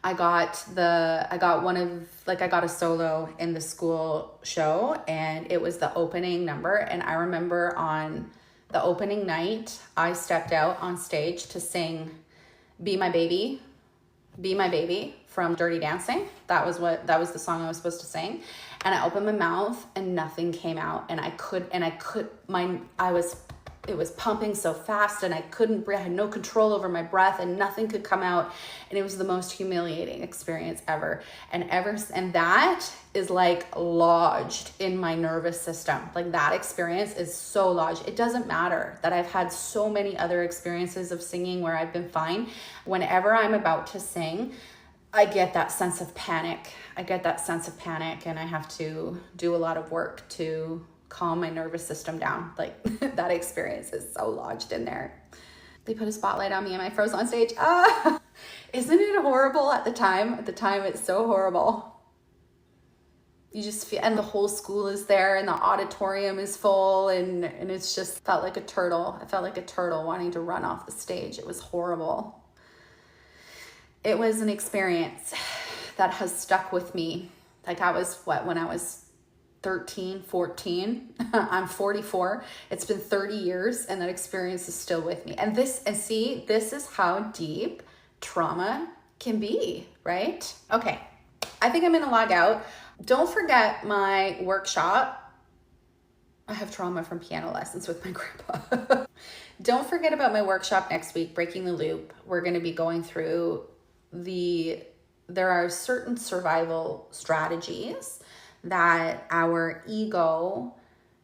[SPEAKER 1] I got a solo in the school show, and it was the opening number. And I remember on the opening night, I stepped out on stage to sing Be My Baby from Dirty Dancing. That was the song I was supposed to sing. And I opened my mouth and nothing came out. And it was pumping so fast and I couldn't breathe. I had no control over my breath and nothing could come out. And it was the most humiliating experience ever. And that is like lodged in my nervous system. Like, that experience is so lodged. It doesn't matter that I've had so many other experiences of singing where I've been fine. Whenever I'm about to sing, I get that sense of panic. And I have to do a lot of work to calm my nervous system down. Like, that experience is so lodged in there. They put a spotlight on me and I froze on stage. Isn't it horrible at the time? At the time, it's so horrible. You just feel, and the whole school is there and the auditorium is full and it's just felt like a turtle. I felt like a turtle wanting to run off the stage. It was horrible. It was an experience that has stuck with me. Like, I was when I was 13, 14, I'm 44. It's been 30 years and that experience is still with me. And this is how deep trauma can be, right? Okay. I think I'm going to log out. Don't forget my workshop. I have trauma from piano lessons with my grandpa. Don't forget about my workshop next week, Breaking the Loop. We're going to be going through there are certain survival strategies that our ego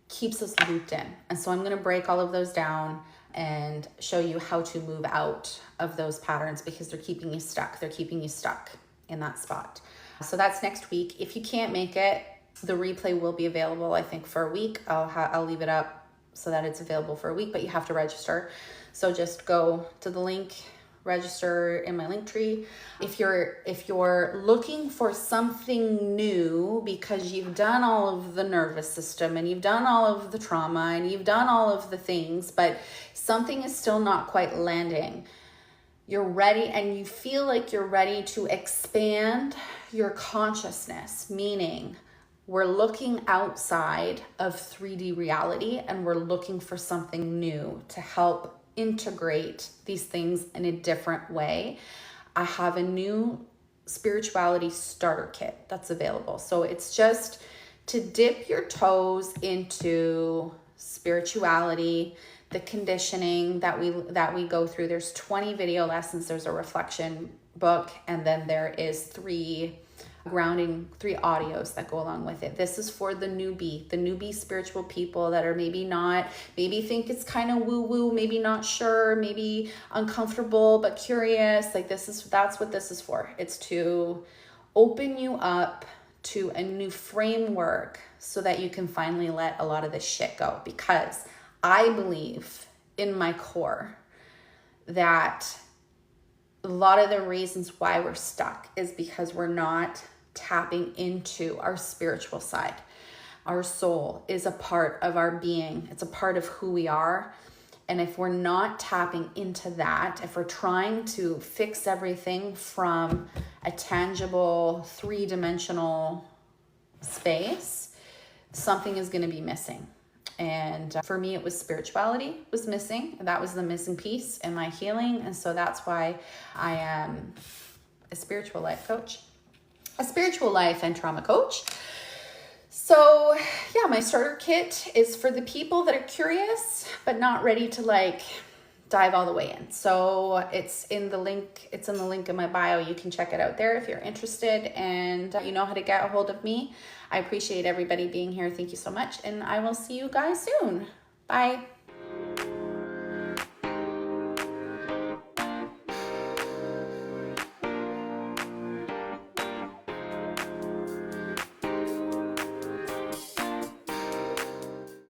[SPEAKER 1] keeps us looped in. And so I'm going to break all of those down and show you how to move out of those patterns because they're keeping you stuck. They're keeping you stuck in that spot. So that's next week. If you can't make it, the replay will be available, I think, for a week. I'll leave it up so that it's available for a week, but you have to register. So just go to the link, register in my link tree. If you're looking for something new because you've done all of the nervous system and you've done all of the trauma and you've done all of the things, but something is still not quite landing, you're ready and you feel like you're ready to expand your consciousness, meaning we're looking outside of 3D reality and we're looking for something new to help integrate these things in a different way. I have a new spirituality starter kit that's available. So it's just to dip your toes into spirituality, the conditioning that we go through. There's 20 video lessons, there's a reflection book, and then there is three audios that go along with it. This is for the newbie spiritual people that are maybe think it's kind of woo-woo, maybe not sure, maybe uncomfortable, but curious. Like, that's what this is for. It's to open you up to a new framework so that you can finally let a lot of this shit go. Because I believe in my core that a lot of the reasons why we're stuck is because we're not tapping into our spiritual side. Our soul is a part of our being. It's a part of who we are. And if we're not tapping into that, if we're trying to fix everything from a tangible, three-dimensional space, something is going to be missing. And for me, it was spirituality was missing. That was the missing piece in my healing. And so that's why I am a spiritual life coach, a spiritual life and trauma coach. So yeah, my starter kit is for the people that are curious, but not ready to dive all the way in. So it's in the link in my bio. You can check it out there if you're interested, and you know how to get a hold of me. I appreciate everybody being here. Thank you so much. And I will see you guys soon. Bye.